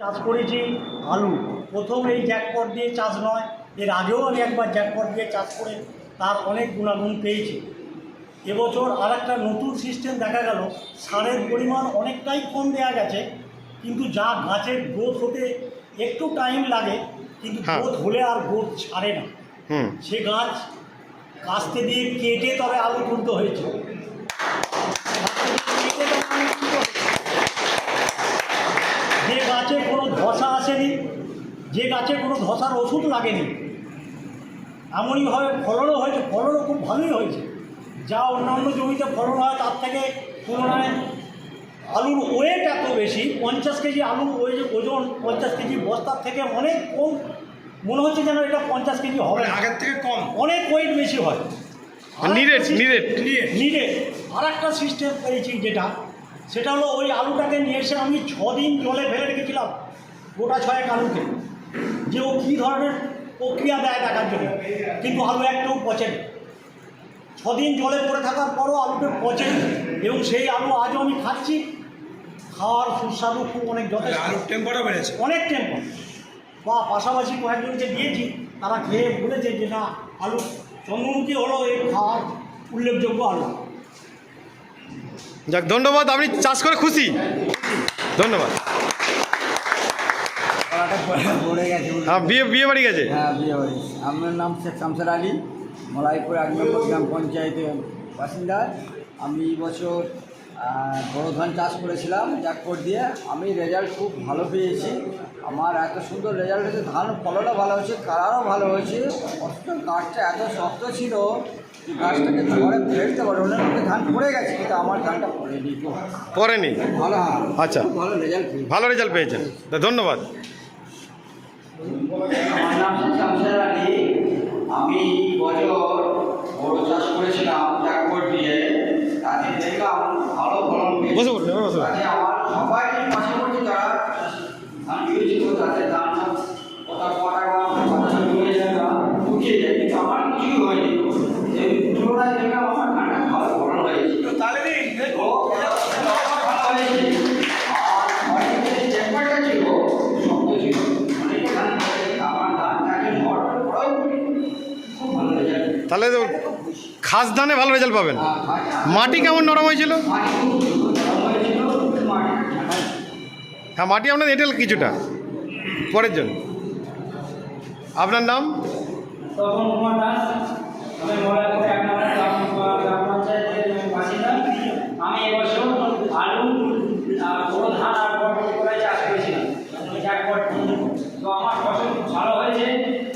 চাষ করেছি আলু। প্রথম এই জ্যাকপট দিয়ে চাষ নয়, এর আগেও আমি একবার জ্যাকপট দিয়ে চাষ করে তার অনেক গুণাগুণ পেয়েছি। এবছর আর একটা নতুন সিস্টেম দেখা গেল, সারের পরিমাণ অনেকটাই কম দেওয়া গেছে, কিন্তু যা গাছের গ্রোথ হতে একটু টাইম লাগে, কিন্তু গ্রোথ হলে আর গ্রোথ ছাড়ে না। সে গাছ কাস্তে দিয়ে কেটে তবে আলু তুলতে হয়েছে। যে গাছে কোনো ধসা আসেনি, যে গাছে কোনো ধসার ওষুধ লাগেনি, এমনইভাবে ফলনও হয়েছে, ফলনও খুব ভালোই হয়েছে। যা অন্যান্য জমিতে ফলন হয় তার থেকে তুলনায় আলুর ওয়েট এত বেশি, 50 কেজি আলুর ওজন 50 কেজি বস্তার থেকে অনেক কম। মনে হচ্ছে যেন এটা 50 কেজি হবে, আগের থেকে কম, অনেক ওয়েট বেশি হয়। নিডেড আর একটা সিস্টেম পেয়েছি সেটা হলো ওই আলুটাকে নিয়ে এসে আমি 6 দিন জলে ফেলে রেখেছিলাম, গোটা 6 আলুকে, যে ও কী ধরনের প্রক্রিয়া দেয় দেখার জন্য, কিন্তু আলু একটাও পচেনি। 6 দিন জলে পড়ে থাকার পরও আলুটা পচেনি, এবং সেই আলু আজও আমি খাচ্ছি। খাওয়ার সুস্বাদু খুব অনেক যথেষ্ট, আলুর টেম্পারও বেড়েছে, অনেক টেম্পার। বা পাশাপাশি কয়েকজনকে দিয়েছি, তারা খেয়ে বলেছে যে না, আলু চন্দ্রমুখী হলো এই খাওয়ার উল্লেখযোগ্য আলু। যাক, ধন্যবাদ। আপনি চাষ করে খুশি? ধন্যবাদ। হ্যাঁ, বিয়ে বাড়ি গেছে। হ্যাঁ, বিয়ে বাড়ি। আমার নাম শেখ শামসের আলী, মলাইপুর 1 নম্বর গ্রাম পঞ্চায়েতের বাসিন্দা। আমি বছর বড় ধান চাষ করেছিলাম জ্যাকপট দিয়ে। আমি রেজাল্ট খুব ভালো পেয়েছি। আমার এত সুন্দর রেজাল্ট হয়েছে, ধান ফলনও ভালো হয়েছে, কালারও ভালো হয়েছে। অথচ গাছটা এত শক্ত ছিল যে গাছটাকে ঝড়ে ফেলতে পারে, অন্যান্য ধান পড়ে গেছে, কিন্তু আমার ধানটা পড়েনি। ভালো। আচ্ছা, ভালো রেজাল্ট পেয়েছি। ভালো রেজাল্ট পেয়েছেন, তা ধন্যবাদ। আমার নাম শামসের আলী। আমি বছর বড় চাষ করেছিলাম জ্যাকপট দিয়ে, তাতে দেখলাম ভালো ফলন পেয়েছি। আমার সবাই পাশাপাশি যারা ধান দিয়েছিল তাদের ধান উঠিয়ে যায়, কিন্তু আমার কিছুই হয়নি। এই তুলনায় দেখলাম আমার ধানটা ভালো ফলন হয়েছে। তাহলে দেখো ভালো হয়েছে। আর অনেকে জ্যাকপটটা ছিল শক্ত ছিল, অনেকে ধান আমার ধানটাকে ঝড় পড়াও খুব ভালো রেজাল্ট। তাহলে তো খাস ধানে ভালো রেজাল্ট পাবেন। মাটি কেমন নরম হয়েছিল? হ্যাঁ, মাটি আপনার এঁটেল কিছুটা পরের জন্য। আপনার নাম? তখন কুমার দাস। আমি মলাইপুর 1 নম্বর গ্রাম পঞ্চায়েতের বাসিন্দা। আমি এবছর আলু, বড় ধান আর বরবটি করে চাষ করেছিলাম জ্যাকপট। তো আমার ফসল খুব ভালো হয়েছে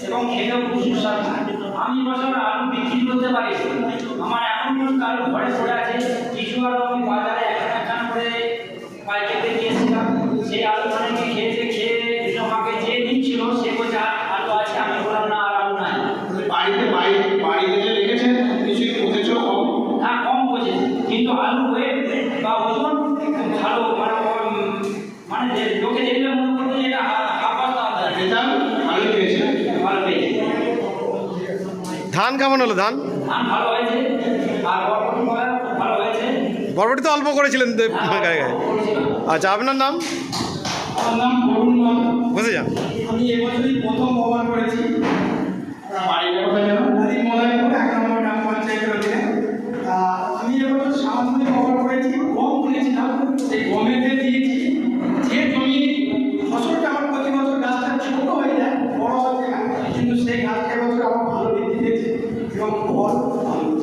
এবং খেতেও খুব সুস্বাদু। আমি বছর আলু বিক্রি করতে পারি। আমার এখন আলু ঘরে পড়ে আছে, কিছু আলু আমি বাজারে একখান করে পাইকারিতে দিয়েছিলাম। সেই আলু ধানকে খেয়ে আমাকে যে নিচ্ছিল সে বলছে আলু আছে, আমি বললাম না আর আলু নাই। বাড়িতে যে রেখেছেন কিছুই পচেছ কম? না, কম পচেছে, কিন্তু আলু ওয়েট বা ওজন ভালো, মানে লোকে দেখলে মনে করতো যে এটা হাফাস দাম, এটা ভালো পেয়েছে, ভালো পেয়েছে। ধান কেমন হলো? ধান ভালো হয়েছে, আর বরবটি খুব ভালো হয়েছে। বরবটি তো অল্প করেছিলেন গায়ে। আচ্ছা, আপনার নাম? আমার নাম বরুণ মান। বুঝে যান। আমি এবছরই প্রথম ব্যবহার করেছি। আমি মলাইপুর 1 নম্বর গ্রাম পঞ্চায়েতের অধীনে। আমি এবছর সামান্য ব্যবহার করেছি, গম তুলেছিলাম, সেই গমেতে দিয়েছি। যে জমি ফসলটা আমার প্রতি বছর গাছটা ছোটো হয়ে যায়, বড় হয়ে যায়, কিন্তু সেই গাছটা এবছর আমার ভালো বৃদ্ধি পেয়েছে এবং ফল